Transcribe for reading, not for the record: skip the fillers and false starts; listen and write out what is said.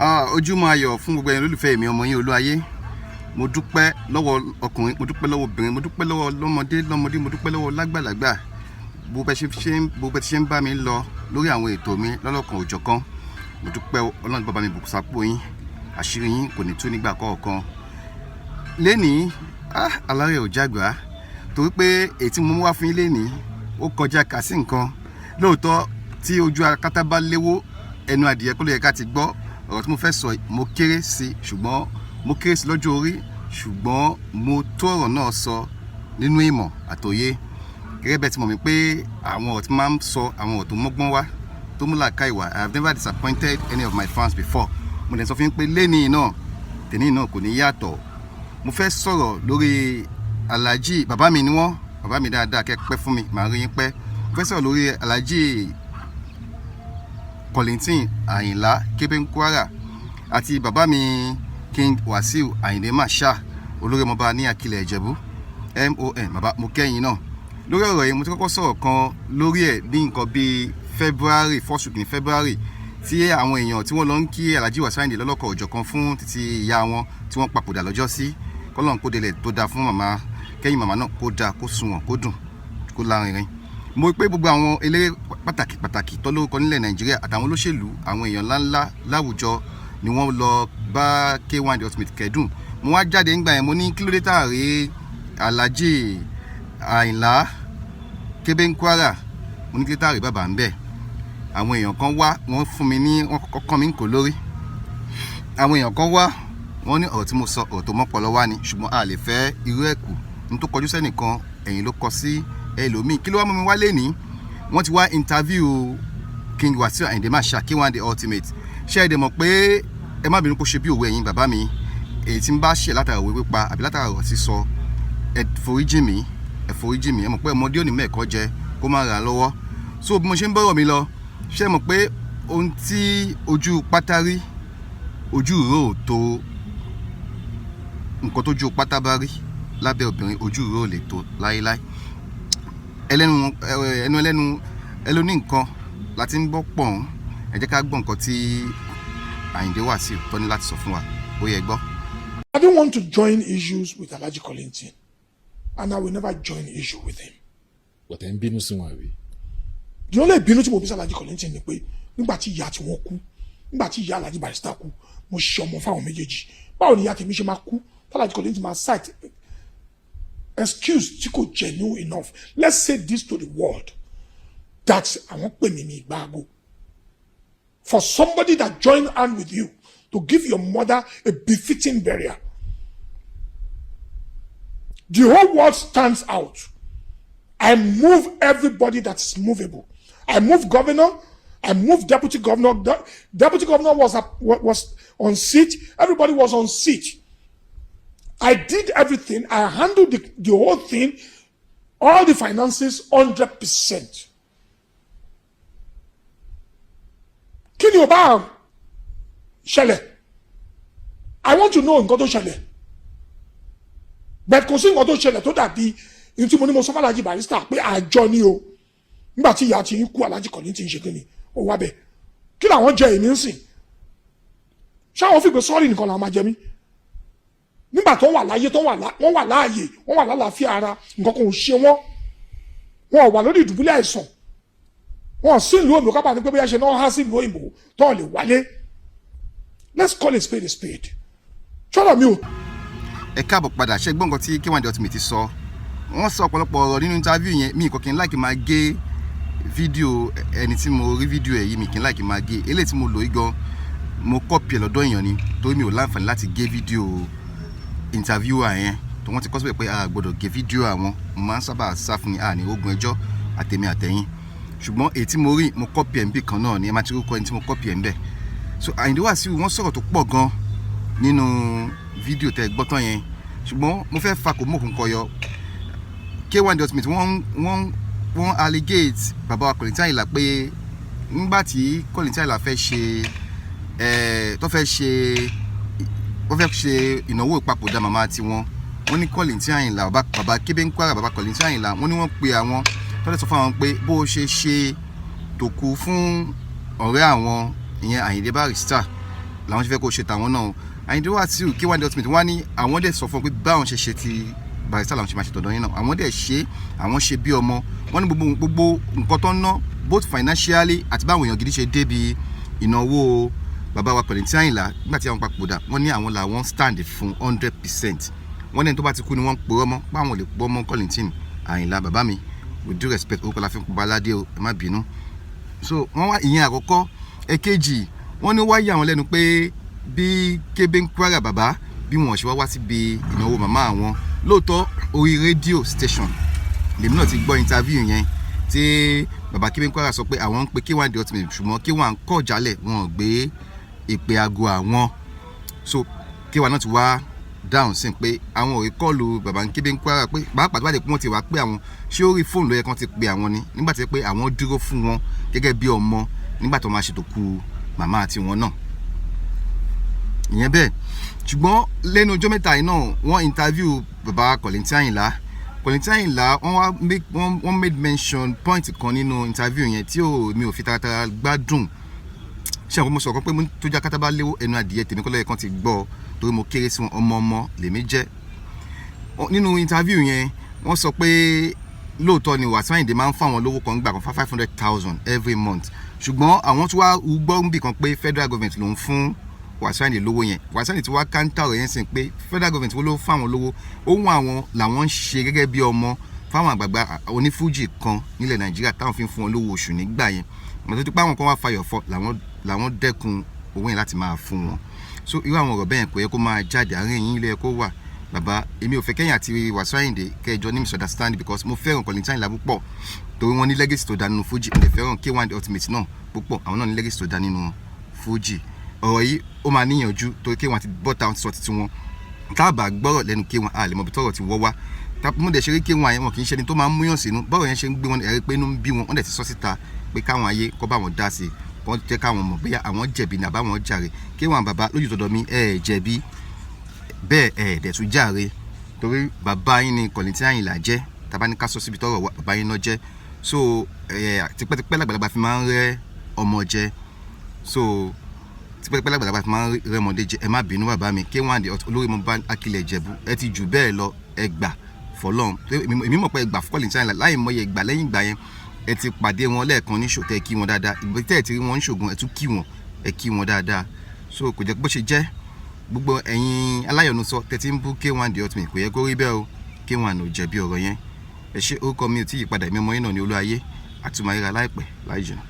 Ojúmọ́ ayọ̀ fún gbogbo ẹ̀yin olólùfẹ́ mi ọmọ yín Olúayé. Mo dúpẹ́ lọ́wọ́ ọkùnrin, mo dúpẹ́ lọ́wọ́ obìnrin, mo dúpẹ́ lọ́wọ́ lọ́mọdé, mo dúpẹ́ lọ́wọ́ lágbàlagbà. Bó bẹ́ ṣe ń bá mi lọ lórí àwọn ètò mi lọ́lọ́kan òjọ̀kan. Mo dúpẹ́ Ọlọ́run bàbá mi bùkún sápò yín. Àṣírí yín kò ní tú nígbà kọ̀ọ̀kan. Lénìí, alárẹ̀ ò jágbá. Torí pé èyí tí mo mú wá fún yín lénìí, ó kọjá kà sí nǹkan. Lóòótọ́ tí ojú akátá bá léwó, ẹnu adìyẹ kó lè yẹ ká ti gbọ́. Ọ̀rọ̀ tí mo fẹ́ sọ mo kéré sí lọ́jọ́ orí, ṣùgbọ́n mo tó ọ̀rọ̀ náà sọ nínú ìmọ̀ àtòye. Gẹ́gẹ́ bẹ́ẹ̀ tí mo mọ̀ pé àwọn ọ̀rọ̀ tí máa ń sọ àwọn ọ̀rọ̀ tó mọ́gbọ́n wá tó mú làákàyè wá. I have never disappointed any of my fans before. Mo lè sọ fún yín pé lénìí náà tèmi náà kò ní yàtọ̀. Mo fẹ́ sọ̀rọ̀ lórí Alhaji, bàbá mi ni wọ́n, bàbá mi dáadáa, kẹ́ pẹ́ fún mi, màá rí yín pẹ́. Mo fẹ́ sọ̀rọ̀ lórí Alhaji Kollington Ayinla Kébénkwara àti bàbá mi King Wasiu Ayinde Marshal olórí ọmọba ní Akilẹ̀ Ìjẹ̀bú MON. Bàbá mo kẹ́yìn náà lórí ọ̀rọ̀ yìí. Mo ti kọ́kọ́ sọ̀rọ̀ kan lórí ẹ̀ ní nǹkan bíi February, first week ní February, tí àwọn èèyàn tí wọ́n lọ ń kí Alhaji Wasiu Ayinde lọ́lọ́kọ̀ òjọ̀kan fún títí ìyá wọn tí wọ́n papòdà lọ́jọ́ sí. Kọ́lọ́n kó délẹ̀ tó dáa fún màmá, kẹ́yìn màmá náà kó dáa, kó sunwọ̀n, kó dùn, kó lárinrin. Mo rí pé gbogbo àwọn eléré pàtàkì tó lórúkọ nílẹ̀ Nàìjíríà àtàwọn olóṣèlú, àwọn èèyàn ńláńlá láwùjọ ni wọ́n lọ bá K1 The Ultimate kẹ́dùn. Mo wá jáde nígbà yẹn, mo ní kí ló dé tààrí Alhaji Ayinla Kébénkwara, mo ní kí ló dé tààrí bàbá ń bẹ̀. Àwọn èèyàn kan wá, wọ́n fún mi ní, wọ́n kọ́kọ́ mi ń kò lórí. Àwọn èèyàn kan wá, wọ́n ní ọ̀rọ̀ tí mo sọ ọ̀rọ̀ tó mọ́pọlọ wá ni, ṣùgbọ́n a lè fẹ́ irú ẹ̀ kù. Ní tó kọjú sẹ́nìkan ẹ̀yìn ló kọ sí ẹlòmíì. Kí ló wá mú mi wá lénìí? Wọ́n ti wá interview King Wasiu Ayinde Marshal K1 The Ultimate. Ṣé ẹ dẹ̀ mọ̀ pé ẹ má bínú kó ṣe bí òwe ẹ̀yin bàbá mi, èyí tí ń bá ṣe látara òwe pípa àbí látara ọ̀rọ̀ sísọ, ẹ foríjì mi. Ẹ mọ̀ pé ọmọdé ò ní mẹ́ẹ̀kọ́ jẹ kó má ra lọ́wọ́. So bí mo ṣe ń bọ̀rọ̀ mi lọ, ṣé ẹ mọ̀ pé ohun tí ojú pátá rí, ojú ìró ò tó nǹkan tójú pátá bá rí lábẹ́ obìnrin, ojú ìró ò lè tó láéláé. ẹlẹ́nu nǹkan láti ń gbọ́ pọ̀n. Ẹ jẹ́ ká gbọ́ nǹkan tí Ayinde Wasiu tó ní láti sọ fún wa. Ó yẹ gbọ́. I don't want to join issues with Alhaji Kollington, and I will never join issue with him. But ẹ ń bínú sí wọn àbí? The only bínú tí mo bí sí Alhaji Kollington ni pé nígbà tí ìyá tí wọ́n kú, nígbà tí ìyá Alhaji Barrister kú, mo ṣe ọmọ fáwọn méjèèjì. Báwo ni ìyá tèmi ṣe máa kú? Alhaji Kollington máa cite excuse tí kò genuine enough. Let's say this to the world, that àwọn pè mí ní ìgbàgbọ́. For somebody that joined hand with you to give your mother a befitting burial, the whole world stands out. I move everybody that is movable. I move governor. I move deputy governor. Deputy governor was on seat. Everybody was on seat. I did everything. I handled the whole thing, all the finances, 100%. Kí ni ó bá ṣẹlẹ̀? I want to know nǹkan tó ṣẹlẹ̀. But kò sí nǹkan tó ṣẹlẹ̀ tó dàbí ní tí mo ní mo sọ fún Alhaji Barrister pé àjọ ni o. Nígbà tí ìyá ti ń kú Alhaji Kollington ṣe kí ni ó wá bẹ̀. Kí làwọn jẹ èmi ń sìn? Ṣé àwọn fìgbé sọ́ọ̀rì nìkan làwọn máa jẹ mí? Nígbà tó wà láyé, wọ́n wà láàyè, wọ́n wà lálàáfíà ara, nǹkan kan ò ṣe wọ́n. Wọ́n wà lórí ìdùbúlẹ̀ àìsàn. Wọ́n sí ìlú òyìnbó kápá ní pé bóyá ṣe náà há sí ìlú òyìnbó tó lè wálé. Let's call a spade a spade. Ṣọ́rọ̀ mi o. Ẹ káàbọ̀ padà. Ṣé gbọ́ nǹkan tí K1 The Ultimate sọ? Wọ́n sọ ọ̀pọ̀lọpọ̀ ọ̀rọ̀ nínú interview yẹn. Mi kò kí n láìkí máa gé fídíò ẹni tí mo rí fídíò ẹ̀ yìí, mi kì í láìkí máa gé. Eléyìí tí mo lò yìí gan, mo copy ẹ̀ lọ́dọ̀ èèyàn ni, torí mi ò láǹfààní láti gé fídíò interviewer yẹn. Tó wọ́n ti kọ́ síbẹ̀ pé a gbọ́dọ̀ gé fídíò àwọn. Mo máa ń sábà sá fún ní àní ogun ẹjọ́ àtèmi àtẹ̀yìn. Ṣùgbọ́n èyí tí mo rí, mo copy ẹ̀ ń bì kan náà ni, ẹ máa ti rúkọ ẹni tí mo copy ẹ̀ ń bẹ̀. So Ayinde Wasiu wọ́n sọ̀rọ̀ tó pọ̀ gan nínú fídíò tẹ́ gbọ́ tán yẹn. Ṣùgbọ́n mo fẹ́ fa kò mọ̀ kún kọyọ. K1 The Ultimate wọ́n allegate bàbá wa Kollington Ayinla pé nígbà tí Kollington Ayinla fẹ́ ṣe ìnáwó ìpapòdà màmá tiwọn, wọ́n ní Kollington Ayinla, bàbá Kébénkwara, bàbá Kollington Ayinla, wọ́n ní wọ́n pe àwọn tọ́lẹ̀ sọ fún àwọn pé bó ṣe tòkú fún ọ̀rẹ́ àwọn ìyẹn Ayinde Barrister làwọn ṣe fẹ́ kó ṣe tàwọn náà Àyìndé Wàsíù K1 The Ultimate wọ́n ní àwọn dẹ̀ sọ fún pé báwọn ṣe ti Barrister làwọn ṣe máa ṣe tọ̀dọ̀ yín náà àwọn dẹ̀ àwọn ṣe bí ọmọ wọ́n ní gbogbo nǹkan tó ń ná both financially àti báwọn èèyàn gidi ṣe débi ìnáwó bàbá wa Kollington Àyìnlá nígbà tí àwọn papòdà wọ́n ní àwọn làwọn stand fún 100%. wọ́n ní ẹni tó bá ti kú ni wọ́n ń pòrọ́ mọ́ páwọn lè pọ́ mọ́ Kollington Àyìnlá bàbá mi with due respect orúkọ la fi ń pọ̀ baládé o ẹ má bínú. So wọ́n wá ìyẹn àkọ́kọ́ èkejì wọ́n ní wáyé àwọn lẹ́nu pé bí Kébé ń Kwara bàbá bí wọ́n ṣe wá síbi ìnáwó màmá àwọn lóòótọ́ orí rédíò station lèmi náà ti gbọ́ interview yẹn tí bàbá Kébé ń Kwara sọ pé àwọn ń pe K1 The Ultimate ṣùgbọ́n K1 kọ̀ jálẹ̀ wọn ò gbé ìpè aago àwọn. So K1 náà ti wá dáhùn sí pé àwọn ò rí kọ́ọ̀lù bàbá Kébé ń Kwara pé pàápàá tó bá dé pé wọ́n ti wá pé àwọn ṣé orí fóònù ló yẹ kán ti pe àwọn ni nígbà tí pé àwọn dúró fún wọn gẹ́gẹ́ bí ọmọ nígbà tó máa ṣètò ku màmá àti wọn náà ìyẹn bẹ́ẹ̀. Ṣùgbọ́n lẹ́nu ọjọ́ mẹ́ta yìí náà wọ́n interview bàbá Kollington Àyìnlá wọ́n made mention point kan nínú interview yẹn tí mi ò fi taratara gbádùn ṣé àwọn ọmọ sọ̀rọ̀ pé tó já kátà bá léwó ẹnu adìyẹ tèmi kọ́lọ́ yẹ kan ti gbọ́ torí mo kéré sí wọn ọmọ lèmi jẹ́. Nínú interview yẹn wọ́n sọ pé lóòótọ́ ni Wasiu Ayinde máa ń fún àwọn lówó kan gbà kan 500,000 every month ṣùgbọ́n àwọn tó wá gbọ́ níbì kan pé federal government ló ń fún Wasiu Ayinde lówó yẹn Wasiu Ayinde ti wá káńtà ọ̀rọ̀ yẹn sìn pé federal government ló fún àwọn lówó ohun àwọn làwọn ń ṣe gẹ́gẹ́ bí ọmọ fáwọn àgbààgbà onífújì kan nílẹ̀ Nàìjíríà táwọn fi ń fún wọn lówó oṣù nígbà yẹn mọ̀ tó ti pé àwọn kan wá fayọ̀ fọ́ làwọn dẹ́kun owó yẹn láti máa fún wọn. So irú àwọn ọ̀rọ̀ bẹ́ẹ̀ kò yẹ kó máa jáde àárín yín ilé ẹ̀kọ́ wà bàbá èmi ò fẹ́ kẹ́yìn àti Wasiu Ayinde kẹjọ ní misunderstanding because mo fẹ́ràn Kollington Àyìnlá púpọ̀ torí wọ́n ní legacy tó dá nínú Fuji mo lè fẹ́ràn K1 The Ultimate náà púpọ̀ àwọn náà ní legacy tó dá nínú Fuji. Ọ̀rọ̀ yìí ó máa níyànjú torí K1 ti bọ́ta wọn ti sọ títí wọn tá a bá gbọ́rọ̀ lẹ́nu K1 a lè mọ̀ bí tọ́rọ̀ ti wọ́ wá mo dẹ̀ ṣe rí K1 yẹn wọn kì í ṣe ni tó máa ń múyàn sínú bọ́rọ̀ yẹn ṣe ń gbé wọn ẹ̀rí pé inú ń bí wọn wọ́n dẹ̀ ti sọ síta pé káwọn ayé kọ́ bá wọn dá sí kọ́ jẹ́ káwọn mọ̀ bóyá àwọn jẹ̀bi ní àbáwọn jàre K1 bàbá lójú tọ̀dọ̀ mi jẹ̀bi bẹ́ẹ̀ dẹ̀ tún jàre torí bàbá yín ni Kollington Àyìnlá jẹ́ tàbá ní ká sọ síbi tọ́rọ̀ bàbá yín náà jẹ́ so tipẹ́tipẹ́ lágbàlagbà fi máa ń rẹ́ ọmọ jẹ so tipẹ́tipẹ́ lágbàlagbà fi máa ń rẹ́ ọmọdé jẹ ẹ má bínú bàbá mi K1 olórí mo bá Akilẹ̀ Ìjẹ̀bú ẹ ti jù bẹ́ẹ̀ lọ ẹ gbà fọlọ́n èmi mọ̀ pé ẹ gbà fún Kollington Àyìnlá láì mọye ìgbà lẹ́yìn ìgbà yẹn ẹ ti pàdé wọn lẹ́ẹ̀kan ní ṣòtẹ́ kí wọn dáadáa ìgbà tí ẹ ti rí wọn ní ṣògùn ẹ tún kí wọn dáadáa so kò jẹ́ bó ṣe jẹ́ gbogbo ẹ̀yin aláyọ̀nusọ tẹ́tí ń bú K1 The Ultimate kò yẹ kó rí bẹ́ẹ̀ o K1 ò jẹ̀bi ọ̀rọ̀ yẹn ẹ ṣe orúkọ mi ò tí ì padà ẹ̀mí ọmọ yín náà ní Olúayé àtúmọ̀ ayéra láìpẹ́ láì jìnnà.